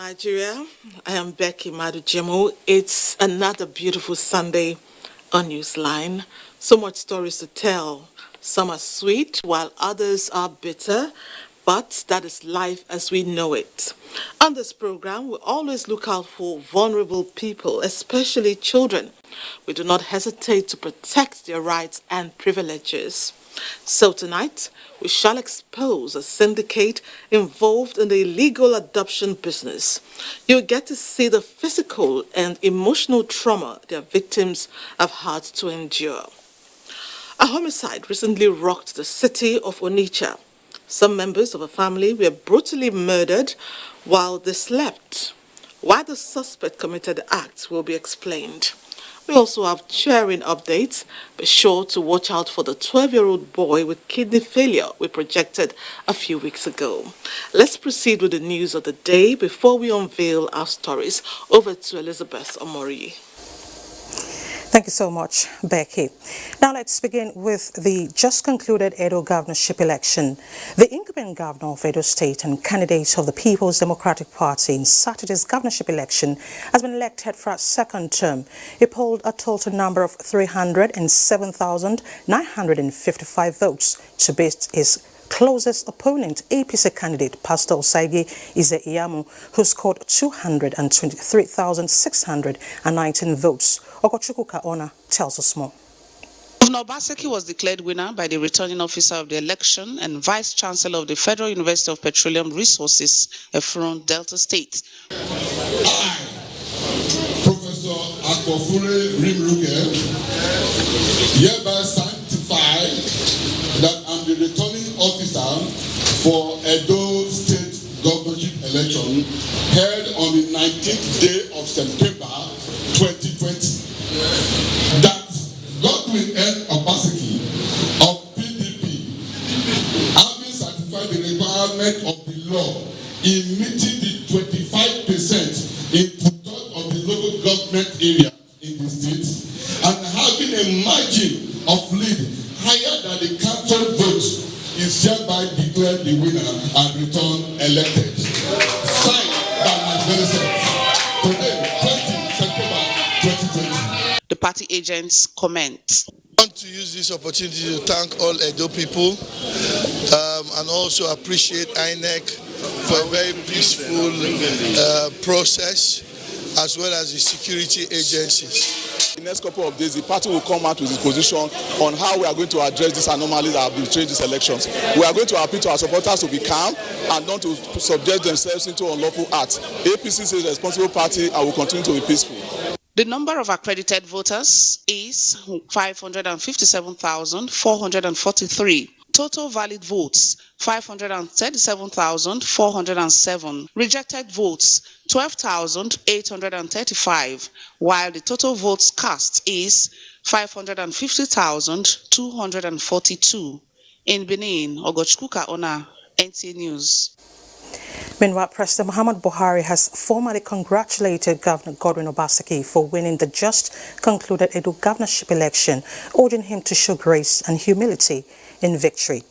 Nigeria. I am Becky Madujemo. It's another beautiful Sunday on Newsline. So much stories to tell. Some are sweet while others are bitter, but that is life as we know it. On this program, we always look out for vulnerable people, especially children. We do not hesitate to protect their rights and privileges. So tonight, we shall expose a syndicate involved in the illegal adoption business. You'll get to see the physical and emotional trauma their victims have had to endure. A homicide recently rocked the city of Onitsha. Some members of a family were brutally murdered while they slept. Why the suspect committed the act will be explained. We also have cheering updates. Be sure to watch out for the 12-year-old boy with kidney failure we projected a few weeks ago. Let's proceed with the news of the day before we unveil our stories. Over to Elizabeth Omori. Thank you so much, Becky. Now let's begin with the just concluded Edo governorship election. The incumbent governor of Edo State and candidate of the People's Democratic Party in Saturday's governorship election has been elected for a second term. He polled a total number of 307,955 votes to beat his closest opponent, APC candidate Pastor Osagie Ize-Iyamu, who scored 223,619 votes. Ogochukwu Kaona tells us more. Governor Obaseki was declared winner by the returning officer of the election and Vice Chancellor of the Federal University of Petroleum Resources, Efron, Delta State. I, Professor Akofure Rimruke, hereby sanctify that I'm the returning officer for Edo State governorship election held on the 19th day of September 2020. That Godwin N. Obaseki of PDP, having satisfied the requirement of the law in meeting the 25% in two-thirds of the local government area in the state and having a margin of lead higher than the council votes, is hereby declared the winner and returned elected. Signed by my very self. Today, 20 September 2020. The party agents comment. I want to use this opportunity to thank all Edo people and also appreciate INEC for a very peaceful process, as well as the security agencies. In the next couple of days, the party will come out with its position on how we are going to address these anomalies that have been trade these elections. We are going to appeal to our supporters to be calm and not to subject themselves into unlawful acts. APC is a responsible party and will continue to be peaceful. The number of accredited voters is 557,443. Total valid votes, 537,407. Rejected votes, 12,835, while the total votes cast is 550,242. In Benin, Ogochukwu Kaona, NTA News. Meanwhile, President Muhammad Buhari has formally congratulated Governor Godwin Obaseki for winning the just concluded Edo governorship election, urging him to show grace and humility in victory.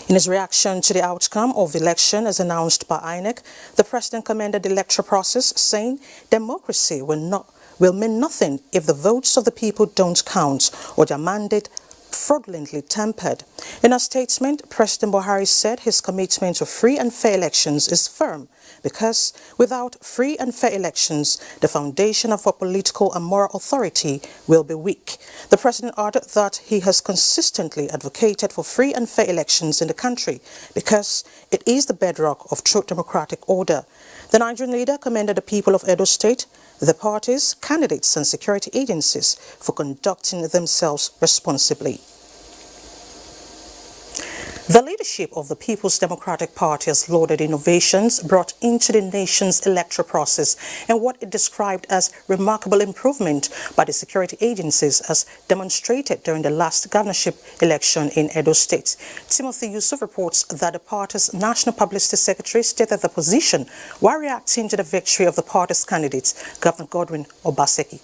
In his reaction to the outcome of the election as announced by INEC, the president commended the electoral process, saying democracy will mean nothing if the votes of the people don't count or their mandate fraudulently tampered. In a statement, President Buhari said his commitment to free and fair elections is firm because without free and fair elections, the foundation of our political and moral authority will be weak. The president added that he has consistently advocated for free and fair elections in the country because it is the bedrock of true democratic order. The Nigerian leader commended the people of Edo State, the parties, candidates and security agencies for conducting themselves responsibly. The leadership of the People's Democratic Party has lauded innovations brought into the nation's electoral process and what it described as remarkable improvement by the security agencies as demonstrated during the last governorship election in Edo State. Timothy Yusuf reports that the party's National Publicity Secretary stated the position while reacting to the victory of the party's candidate, Governor Godwin Obaseki.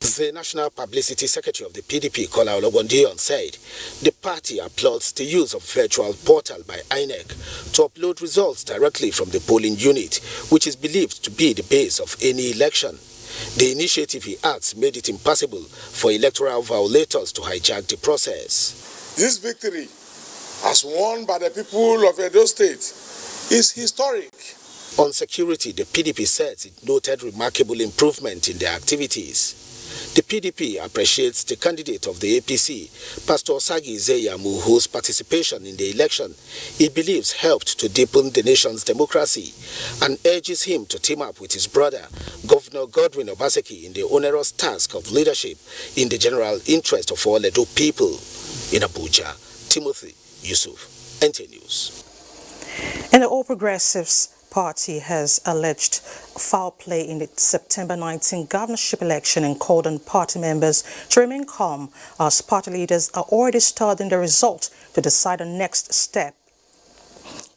The National Publicity Secretary of the PDP, Kola Ologbondiyan, said the party applauds the use of virtual portal by INEC to upload results directly from the polling unit, which is believed to be the base of any election. The initiative, he adds, made it impossible for electoral violators to hijack the process. This victory, as won by the people of Edo State, is historic. On security, the PDP says it noted remarkable improvement in their activities. The PDP appreciates the candidate of the APC, Pastor Sagi Zeyamu, whose participation in the election it believes helped to deepen the nation's democracy, and urges him to team up with his brother, Governor Godwin Obaseki, in the onerous task of leadership in the general interest of all Edo people. In Abuja, Timothy Yusuf, NTA News. And the All Progressives Party has alleged foul play in its September 19 governorship election and called on party members to remain calm as party leaders are already studying the result to decide the next step.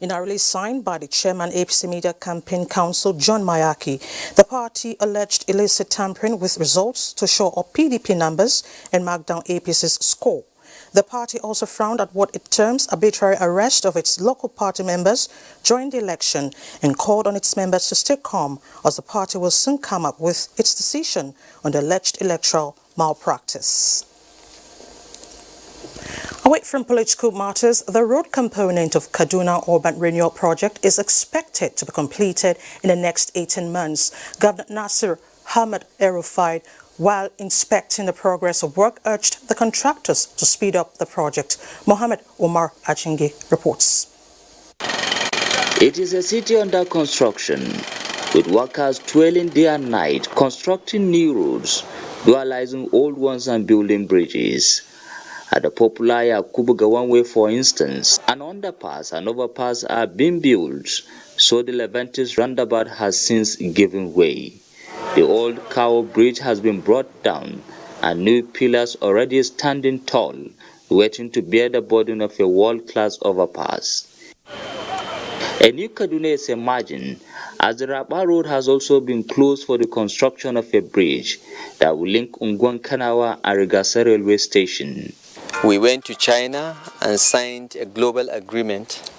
In a release signed by the chairman APC Media Campaign Council, John Mayaki, the party alleged illicit tampering with results to show up PDP numbers and mark down APC's score. The party also frowned at what it terms arbitrary arrest of its local party members during the election and called on its members to stay calm as the party will soon come up with its decision on the alleged electoral malpractice. Away from political matters, the road component of Kaduna Urban Renewal Project is expected to be completed in the next 18 months. Governor Nasir Ahmed El-Rufai, while inspecting the progress of work, urged the contractors to speed up the project. Mohammed Omar Achingi reports. It is a city under construction, with workers toiling day and night, constructing new roads, dualizing old ones and building bridges. At the popular Yakubu Gawanwe, for instance, an underpass and overpass are being built, so the Leventis roundabout has since given way. The old Cow Bridge has been brought down, and new pillars already standing tall, waiting to bear the burden of a world-class overpass. A new Kaduna is emerging, as the Raba Road has also been closed for the construction of a bridge that will link Ungwan Kanawa and Rigasa railway station. We went to China and signed a global agreement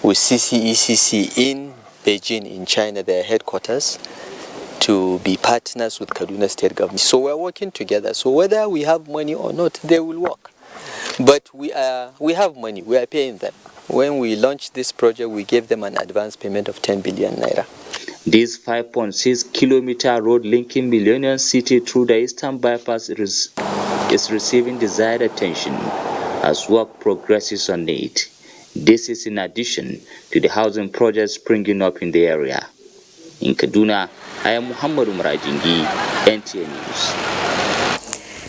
with CCECC in Beijing, in China, their headquarters, to be partners with Kaduna State government. So we're working together. So whether we have money or not, they will work. But we have money, we are paying them. When we launched this project, we gave them an advance payment of 10 billion naira. This 5.6-kilometer road linking Millennium City through the Eastern Bypass is receiving desired attention as work progresses on it. This is in addition to the housing projects springing up in the area. In Kaduna, I am Muhammad Umar Ajingi, NTA News.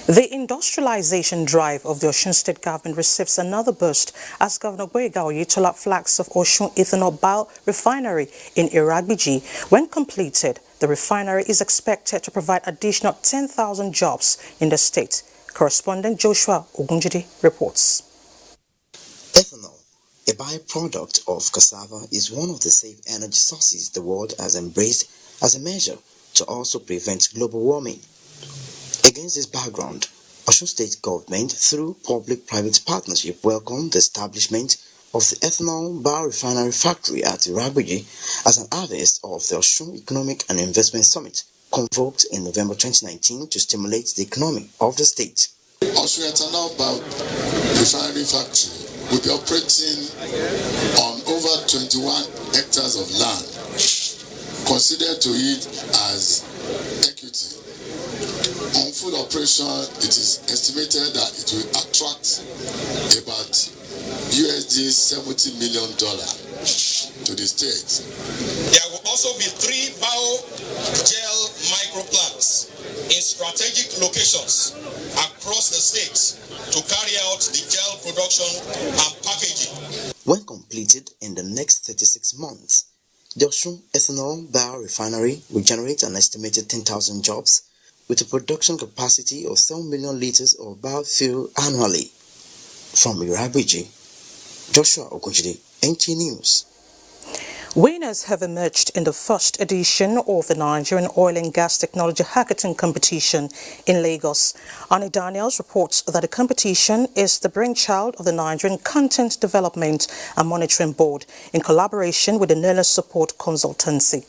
The industrialization drive of the Osun State government receives another boost as Governor Gboyega Oyetola flags of Osun Ethanol Biorefinery in Iragbiji. When completed, the refinery is expected to provide additional 10,000 jobs in the state. Correspondent Joshua Ogunjide reports. Ethanol, a byproduct of cassava, is one of the safe energy sources the world has embraced as a measure to also prevent global warming. Against this background, Osun State government, through public-private partnership, welcomed the establishment of the ethanol biorefinery factory at Iragbiji as an harvest of the Osun Economic and Investment Summit, convoked in November 2019 to stimulate the economy of the state. Osun Ethanol Biorefinery factory will be operating on over 21 hectares of land. Consider to it as equity. On full operation, it is estimated that it will attract about USD $70 million to the state. There will also be 3 biogel microplants in strategic locations across the state to carry out the gel production and packaging. When completed in the next 36 months, the Osun Ethanol Biorefinery will generate an estimated 10,000 jobs with a production capacity of 7 million liters of biofuel annually. From Iragbiji, Joshua Ogunjide, NTA News. Winners have emerged in the first edition of the Nigerian Oil and Gas Technology Hackathon competition in Lagos. Annie Daniels reports that the competition is the brainchild of the Nigerian Content Development and Monitoring Board in collaboration with the NELA Support Consultancy.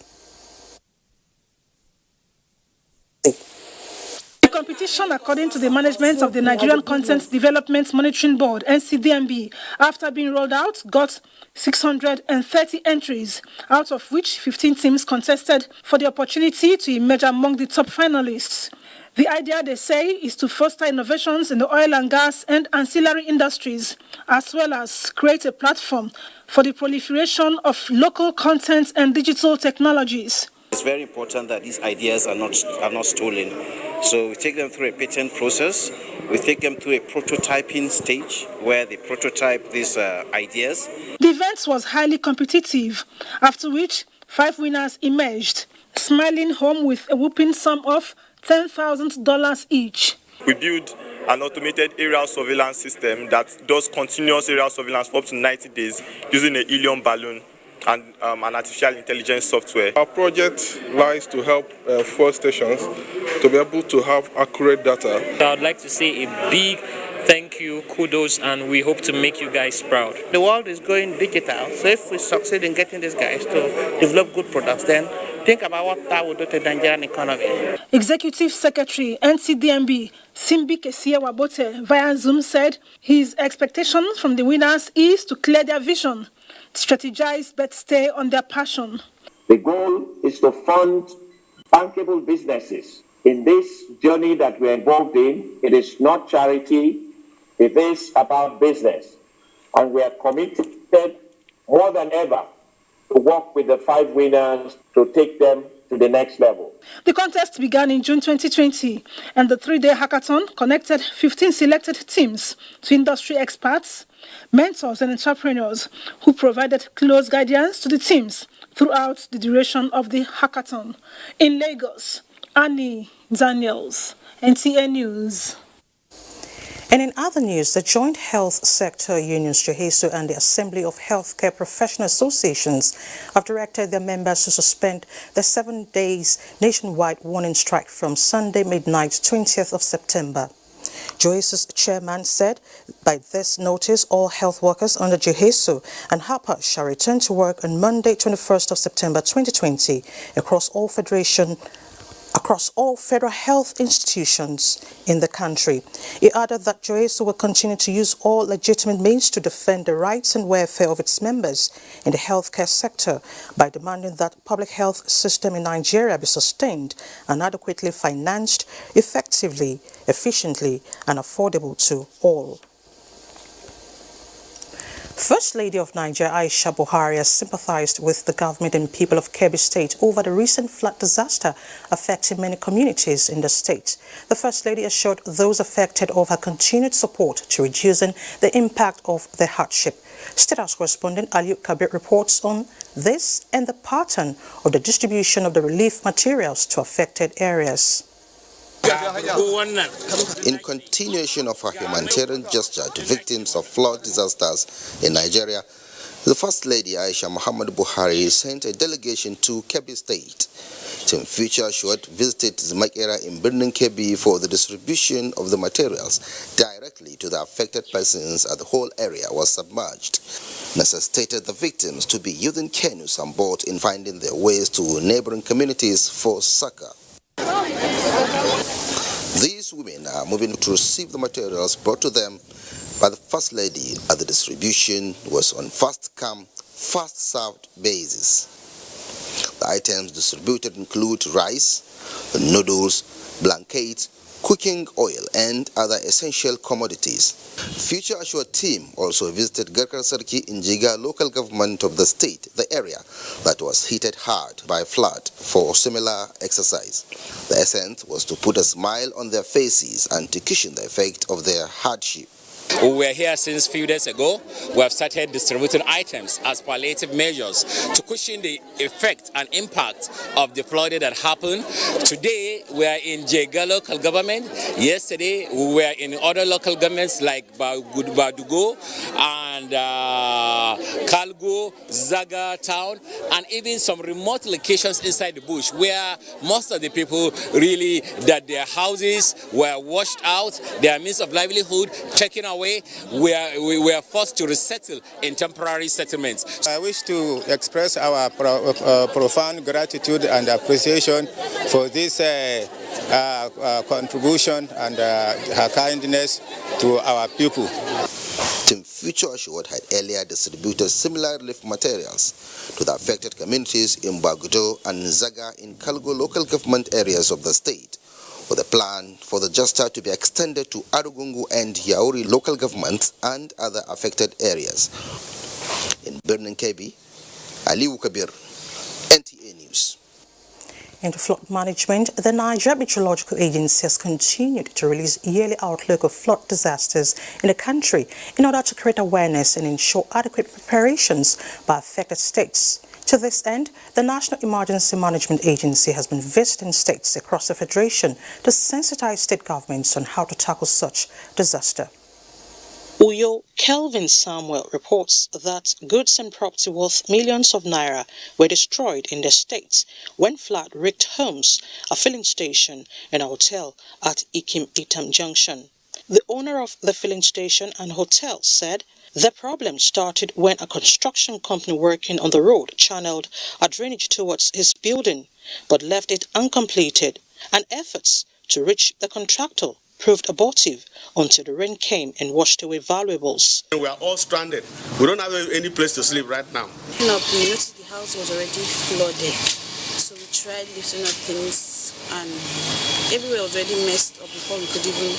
The competition, according to the management of the Nigerian Content Development Monitoring Board, NCDMB, after being rolled out, got 630 entries, out of which 15 teams contested for the opportunity to emerge among the top finalists. The idea, they say, is to foster innovations in the oil and gas and ancillary industries, as well as create a platform for the proliferation of local content and digital technologies. It's very important that these ideas are not stolen. So we take them through a patent process. We take them through a prototyping stage where they prototype these ideas. The event was highly competitive, after which 5 winners emerged, smiling home with a whooping sum of $10,000 each. We build an automated aerial surveillance system that does continuous aerial surveillance for up to 90 days using a helium balloon and an artificial intelligence software. Our project lies to help fuel stations to be able to have accurate data. I would like to say a big thank you, kudos, and we hope to make you guys proud. The world is going digital, so if we succeed in getting these guys to develop good products, then think about what that would do to the Nigerian economy. Executive Secretary NCDMB Simbi Wabote via Zoom said his expectation from the winners is to clear their vision, strategize but stay on their passion. The goal is to fund bankable businesses. In this journey that we're involved in, it is not charity, it is about business. And we are committed more than ever to work with the 5 winners to take them to the next level. The contest began in June 2020, and the 3-day hackathon connected 15 selected teams to industry experts, mentors and entrepreneurs who provided close guidance to the teams throughout the duration of the hackathon. In Lagos, Annie Daniels, NTA News. And in other news, the Joint Health Sector Unions, Shehu, and the Assembly of Healthcare Professional Associations have directed their members to suspend the 7 days nationwide warning strike from Sunday midnight, 20th of September. Joyce's chairman said, by this notice, all health workers under Jehesu and HAPA shall return to work on Monday, 21st of September 2020 across all federal health institutions in the country. He added that Jehesu will continue to use all legitimate means to defend the rights and welfare of its members in the healthcare sector by demanding that the public health system in Nigeria be sustained and adequately financed, effectively, efficiently, and affordable to all. First Lady of Nigeria, Aisha Buhari, has sympathized with the government and people of Kebbi State over the recent flood disaster affecting many communities in the state. The First Lady assured those affected of her continued support to reducing the impact of the hardship. State House correspondent Aliu Kabir reports on this and the pattern of the distribution of the relief materials to affected areas. In continuation of her humanitarian gesture to victims of flood disasters in Nigeria, the First Lady Aisha Muhammadu Buhari sent a delegation to Kebbi State. Tim Future Short visited Zimakera in Birnin Kebbi for the distribution of the materials directly to the affected persons as the whole area was submerged. Necessitated the victims to be using canoes on board in finding their ways to neighboring communities for succor. These women are moving to receive the materials brought to them by the First Lady, as the distribution was on first come, first served basis. The items distributed include rice, noodles, blankets, cooking oil, and other essential commodities. Future Assured team also visited Garkar Sarki in Jiga local government of the state, the area that was hit hard by flood, for similar exercise. The essence was to put a smile on their faces and to cushion the effect of their hardship. We were here since a few days ago. We have started distributing items as palliative measures to cushion the effect and impact of the flooding that happened. Today, we are in Jega local government. Yesterday, we were in other local governments like Badugo and and Kalgo, Zaga town, and even some remote locations inside the bush where most of the people really, that their houses were washed out, their means of livelihood taken away, we were forced to resettle in temporary settlements. I wish to express our profound gratitude and appreciation for this contribution and her kindness to our people. Team Future Assured had earlier distributed similar relief materials to the affected communities in Bagudo and Zaga in Kalgo local government areas of the state, with a plan for the gesture to be extended to Arugungu and Yauri local governments and other affected areas. In Birnin Kebbi, Aliu Kabir, NTA News. Into flood management, the Nigerian Meteorological Agency has continued to release yearly outlook of flood disasters in the country in order to create awareness and ensure adequate preparations by affected states. To this end, the National Emergency Management Agency has been visiting states across the Federation to sensitize state governments on how to tackle such disaster. Uyo Kelvin Samuel reports that goods and property worth millions of naira were destroyed in the state when flood wrecked homes, a filling station, and a hotel at Ikim-Itam Junction. The owner of the filling station and hotel said the problem started when a construction company working on the road channeled a drainage towards his building but left it uncompleted, and efforts to reach the contractor proved abortive until the rain came and washed away valuables. We are all stranded. We don't have any place to sleep right now. We noticed the house was already flooded, so we tried lifting up things and everywhere was already messed up before we could even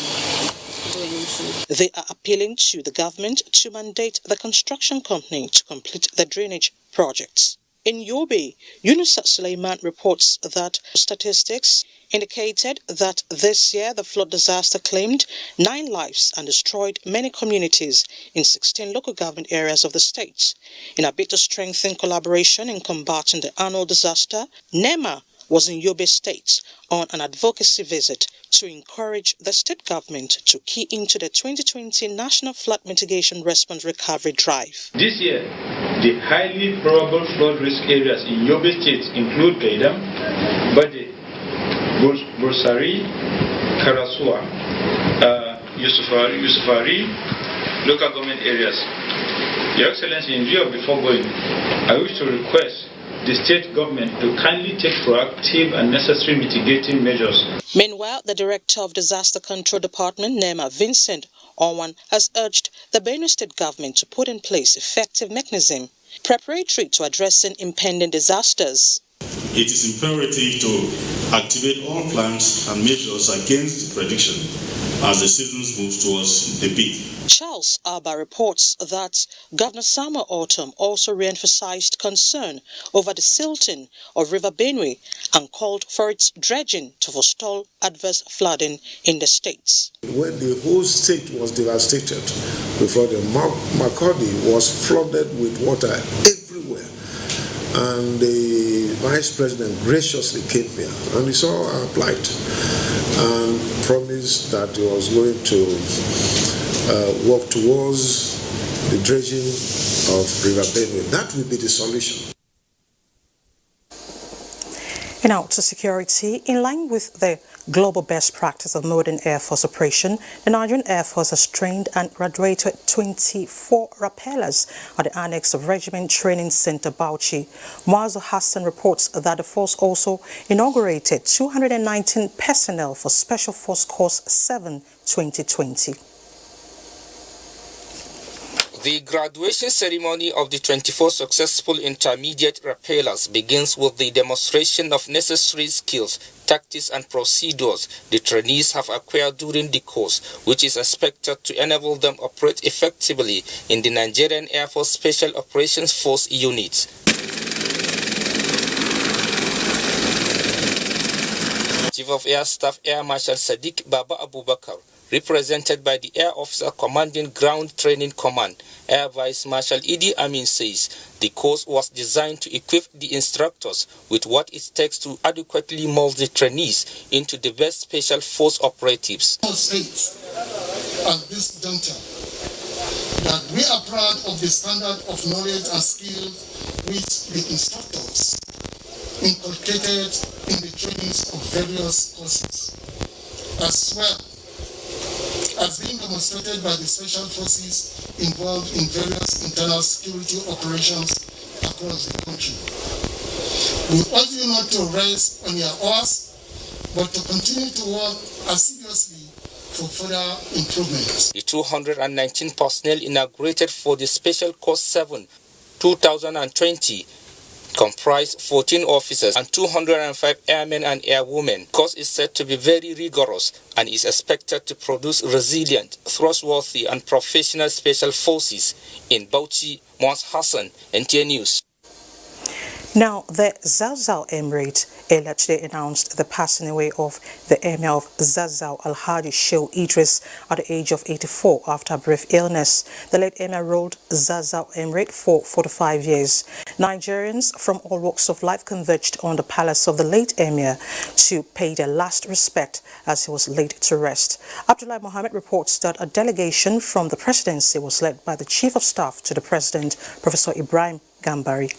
do anything. They are appealing to the government to mandate the construction company to complete the drainage projects. In Yobe, Yunusa Suleiman reports that statistics indicated that this year the flood disaster claimed 9 lives and destroyed many communities in 16 local government areas of the state. In a bid to strengthen collaboration in combating the annual disaster, NEMA was in Yobe State on an advocacy visit to encourage the state government to key into the 2020 National Flood Mitigation Response Recovery Drive. This year, the highly probable flood risk areas in Yobe State include Gaidam, Bade, Bursari, Karasua, Yusufari, local government areas. Your Excellency, in view of the foregoing, I wish to request the state government to kindly take proactive and necessary mitigating measures. Meanwhile, the Director of Disaster Control Department, NEMA, Vincent Owan, has urged the Benue State government to put in place effective mechanism preparatory to addressing impending disasters. It is imperative to activate all plans and measures against the prediction as the seasons move towards the peak. Charles Alba reports that Governor Samuel Ortom also re-emphasized concern over the silting of River Benue and called for its dredging to forestall adverse flooding in the states. When the whole state was devastated before the Makurdi was flooded with water everywhere, and the Vice President graciously came here and he saw our plight and promised that he was going to work towards the dredging of River Benue. That will be the solution. And out to security, in line with the global best practice of modern Air Force operation, the Nigerian Air Force has trained and graduated 24 rappellers at the annex of Regiment Training Center Bauchi. Muazu Hassan reports that the force also inaugurated 219 personnel for Special Force Course 7 2020. The graduation ceremony of the 24 successful intermediate rappellers begins with the demonstration of necessary skills, tactics and procedures the trainees have acquired during the course, which is expected to enable them operate effectively in the Nigerian Air Force Special Operations Force units. Chief of Air Staff Air Marshal Sadiq Baba Abubakar, represented by the Air Officer Commanding Ground Training Command, Air Vice Marshal Idi Amin, says the course was designed to equip the instructors with what it takes to adequately mold the trainees into the best special force operatives. At this juncture, that we are proud of the standard of knowledge and skill which the instructors inculcated in the trainings of various courses, as well as being demonstrated by the special forces involved in various internal security operations across the country. We urge you not to rest on your oars, but to continue to work assiduously for further improvement. The 219 personnel inaugurated for the Special Course 7 2020 comprise 14 officers and 205 airmen and airwomen. The course is said to be very rigorous and is expected to produce resilient, trustworthy and professional special forces in Bauchi. Moaz Hassan, NTA News. Now, the Zazzau Emirate earlier today announced the passing away of the Emir of Zazzau, Alhaji Shehu Idris, at the age of 84 after a brief illness. The late Emir ruled Zazzau Emirate for 45 years. Nigerians from all walks of life converged on the palace of the late Emir to pay their last respect as he was laid to rest. Abdullah Mohammed reports that a delegation from the presidency was led by the Chief of Staff to the President, Professor Ibrahim Gambari.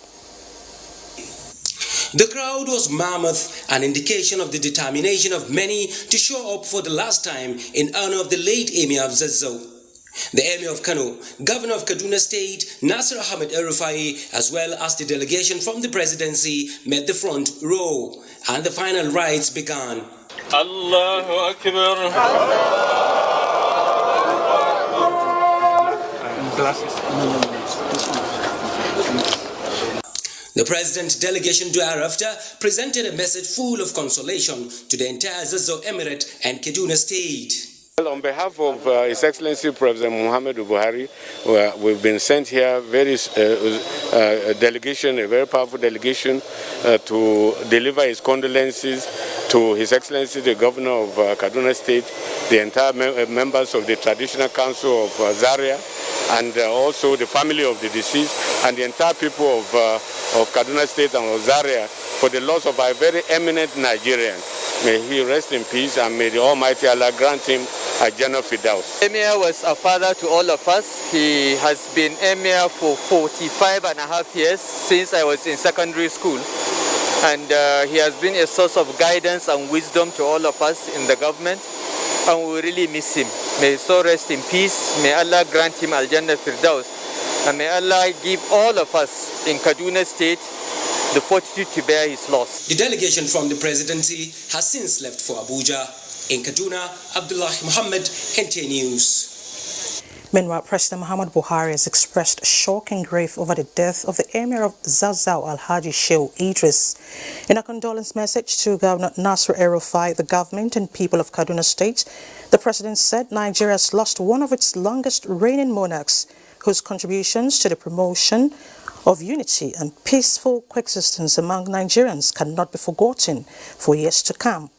The crowd was mammoth, an indication of the determination of many to show up for the last time in honor of the late Emir of Zazzau. The Emir of Kano, Governor of Kaduna State, Nasir Ahmed El-Rufai, as well as the delegation from the presidency met the front row, and the final rites began. Allahu Akbar. The president delegation thereafter presented a message full of consolation to the entire Zazzau Emirate and Kaduna State. Well, on behalf of His Excellency President Muhammadu Buhari, we've been sent here a very powerful delegation to deliver his condolences to His Excellency the Governor of Kaduna State, the entire members of the Traditional Council of Zaria, and also the family of the deceased, and the entire people of Kaduna State and of Zaria for the loss of a very eminent Nigerian. May he rest in peace, and may the Almighty Allah grant him a Jannah Firdaus. Emir was a father to all of us. He has been Emir for 45.5 years since I was in secondary school. And he has been a source of guidance and wisdom to all of us in the government. And we really miss him. May his soul rest in peace. May Allah grant him Al-Jannah Firdaus. And may Allah give all of us in Kaduna State the fortitude to bear his loss. The delegation from the presidency has since left for Abuja. In Kaduna, Abdullah Muhammad, NTA News. Meanwhile, President Muhammad Buhari has expressed shock and grief over the death of the Emir of Zazzau, Alhaji Shehu Idris. In a condolence message to Governor Nasir El-Rufai, the government and people of Kaduna State, the president said Nigeria has lost one of its longest reigning monarchs, whose contributions to the promotion of unity and peaceful coexistence among Nigerians cannot be forgotten for years to come.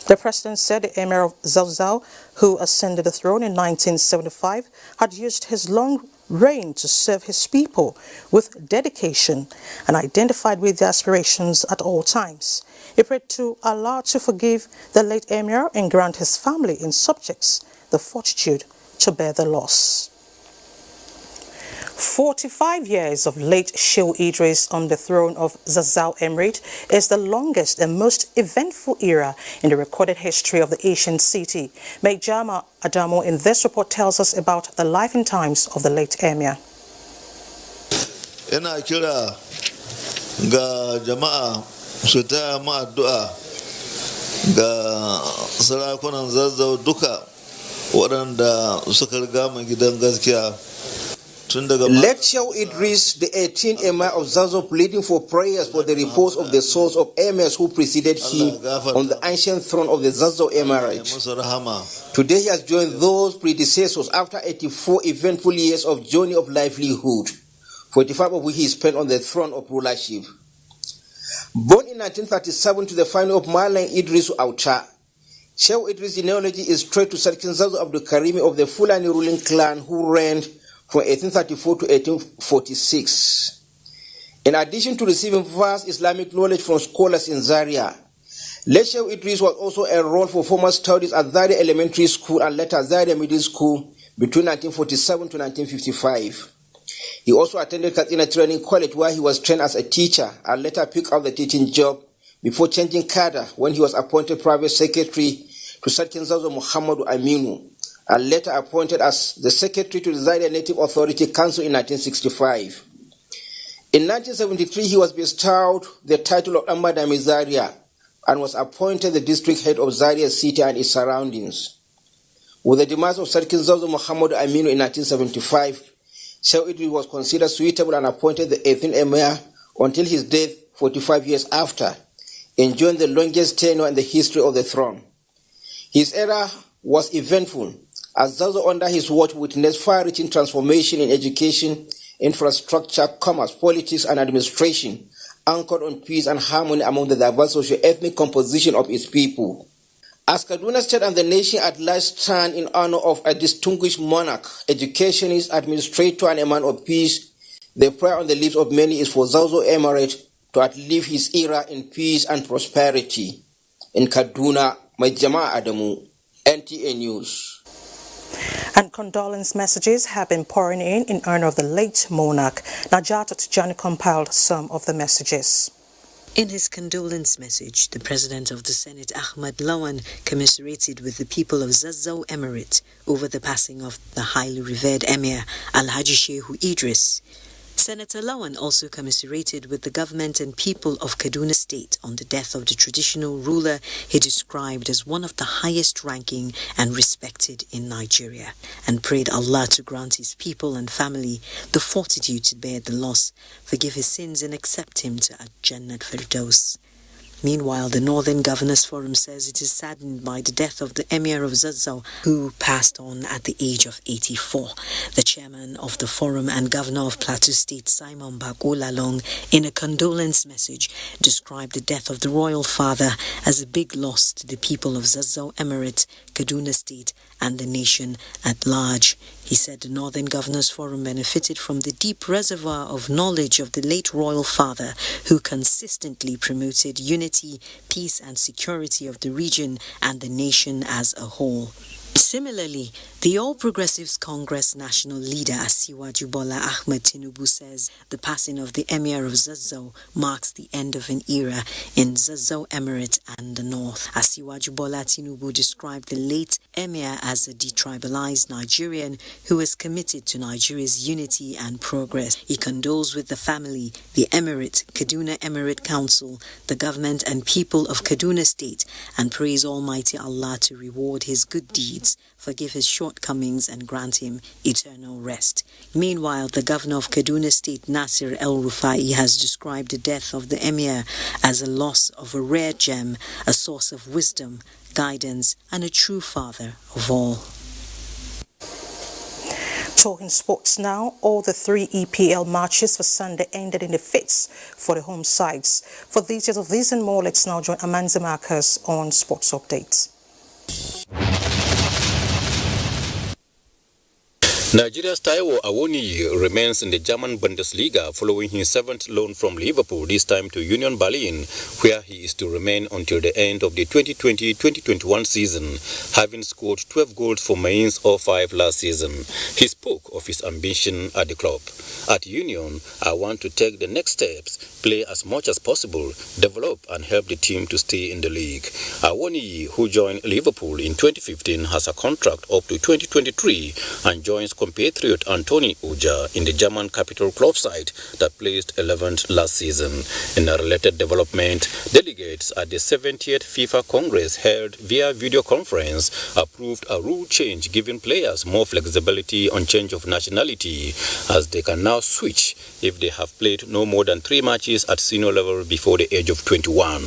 The president said the Emir of Zazzau, who ascended the throne in 1975, had used his long reign to serve his people with dedication and identified with their aspirations at all times. He prayed to Allah to forgive the late Emir and grant his family and subjects the fortitude to bear the loss. 45 years of late Shehu Idris on the throne of Zazzau Emirate is the longest and most eventful era in the recorded history of the ancient city. Mejama Adamo in this report tells us about the life and times of the late Emir. Ina kira ga jama'a su taya mu addu'a ga sarakunan Zazzau duka waɗanda suka riga mu gidan gaskiya. Let Shehu Idris, the 18th Emir of Zazzau, pleading for prayers for the repose of the souls of emirs who preceded him on the ancient throne of the Zazzau Emirate. Today he has joined those predecessors after 84 eventful years of journey of livelihood, 45 of which he spent on the throne of rulership. Born in 1937 to the family of Malang Idris Aucha, Shehu Idris' genealogy is traced to Sarkin Zazzau Abdul Karimi of the Fulani ruling clan who reigned from 1834 to 1846. In addition to receiving vast Islamic knowledge from scholars in Zaria, Shehu Idris was also enrolled for formal studies at Zaria Elementary School and later Zaria Middle School between 1947 to 1955. He also attended Kaduna Training College, where he was trained as a teacher and later picked up the teaching job before changing cadre when he was appointed private secretary to Sarkin Zazzau Muhammadu Aminu and later appointed as the secretary to the Zaria Native Authority Council in 1965. In 1973, he was bestowed the title of Amadami Zaria and was appointed the district head of Zaria City and its surroundings. With the demise of Sarkin Zazzau Muhammadu Aminu in 1975, Shehu Idris was considered suitable and appointed the 18th Emir until his death 45 years after, enjoying the longest tenure in the history of the throne. His era was eventful, as Zazzau under his watch witnessed far-reaching transformation in education, infrastructure, commerce, politics, and administration, anchored on peace and harmony among the diverse socio-ethnic composition of its people. As Kaduna State and the nation at large stand in honor of a distinguished monarch, educationist, administrator, and a man of peace, the prayer on the lips of many is for Zazzau Emirate to outlive his era in peace and prosperity. In Kaduna, Majama Adamu, NTA News. And condolence messages have been pouring in honor of the late monarch. Najata Tijani compiled some of the messages. In his condolence message, the President of the Senate, Ahmad Lawan, commiserated with the people of Zazzau Emirate over the passing of the highly revered Emir, Alhaji Shehu Idris. Senator Lawan also commiserated with the government and people of Kaduna State on the death of the traditional ruler he described as one of the highest ranking and respected in Nigeria, and prayed Allah to grant his people and family the fortitude to bear the loss, forgive his sins and accept him to Jannat Firdaus. Meanwhile, the Northern Governors Forum says it is saddened by the death of the Emir of Zazzau, who passed on at the age of 84. The chairman of the forum and governor of Plateau State, Simon Bakolalong, in a condolence message, described the death of the royal father as a big loss to the people of Zazzau Emirate, Kaduna State, and the nation at large. He said the Northern Governors Forum benefited from the deep reservoir of knowledge of the late royal father, who consistently promoted unity, peace, and security of the region and the nation as a whole. Similarly, the All Progressives Congress national leader Asiwaju Bola Ahmed Tinubu says the passing of the Emir of Zazzau marks the end of an era in Zazzau Emirate and the North. Asiwaju Bola Tinubu described the late Emir as a detribalized Nigerian who is committed to Nigeria's unity and progress. He condoles with the family, the Emirate, Kaduna Emirate Council, the government and people of Kaduna State, and prays Almighty Allah to reward his good deeds, forgive his shortcomings, and grant him eternal rest. Meanwhile, the governor of Kaduna State, Nasir El-Rufai, has described the death of the Emir as a loss of a rare gem, a source of wisdom, guidance, and a true father of all. Talking sports now, all the 3 EPL matches for Sunday ended in defeats for the home sides. For details of these and more, let's now join Amanza Marcus on Sports Updates. Nigeria's Taiwo Awoniyi remains in the German Bundesliga following his 7th loan from Liverpool, this time to Union Berlin, where he is to remain until the end of the 2020-2021 season, having scored 12 goals for Mainz 05 last season. He spoke of his ambition at the club. At Union, I want to take the next steps, play as much as possible, develop and help the team to stay in the league. Awoniyi, who joined Liverpool in 2015, has a contract up to 2023 and joins compatriot Anthony Uja in the German capital club side that placed 11th last season. In a related development, delegates at the 70th FIFA Congress held via video conference approved a rule change giving players more flexibility on change of nationality, as they can now switch if they have played no more than 3 matches at senior level before the age of 21.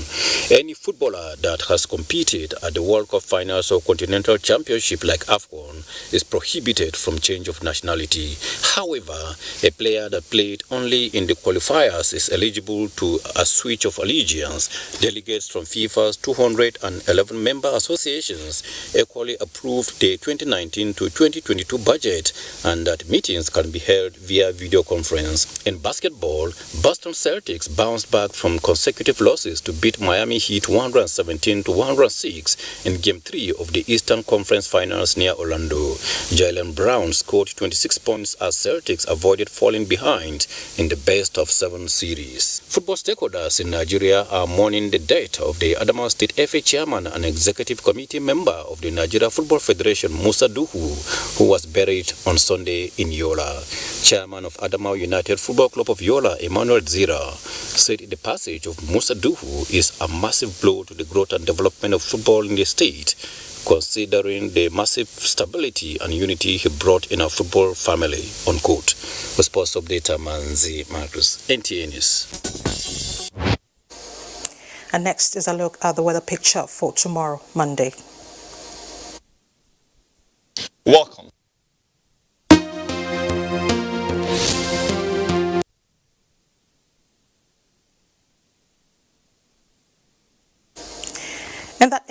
Any footballer that has competed at the World Cup finals or Continental Championship like AFCON is prohibited from change of nationality. However, a player that played only in the qualifiers is eligible to a switch of allegiance. Delegates from FIFA's 211 member associations equally approved the 2019 to 2022 budget, and that meetings can be held via video conference. In basketball, Boston Celtics bounced back from consecutive losses to beat Miami Heat 117 to 106 in Game 3 of the Eastern Conference Finals near Orlando. Jaylen Brown scored 26 points as Celtics avoided falling behind in the best-of-7 series. Football stakeholders in Nigeria are mourning the death of the Adamawa State FA chairman and executive committee member of the Nigeria Football Federation, Musa Duhu, who was buried on Sunday in Yola. Chairman of Adamawa United Football Club of Yola, Emmanuel Zira, said the passage of Musa Duhu is a massive blow to the growth and development of football in the state, considering the massive stability and unity he brought in our football family, unquote. With sports update, Manzi Marcus, NTA News. And next is a look at the weather picture for tomorrow, Monday. Welcome. And that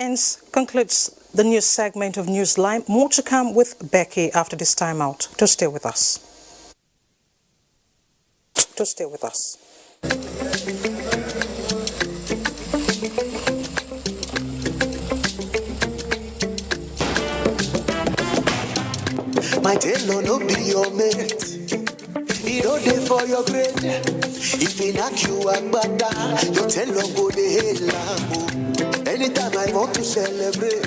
concludes the news segment of Newsline. More to come with Becky after this time out. To stay with us. My tailor no be your mate. He don't dey for your grade. If he knock you agbada, your tailor go dey hell. Anytime I want to celebrate.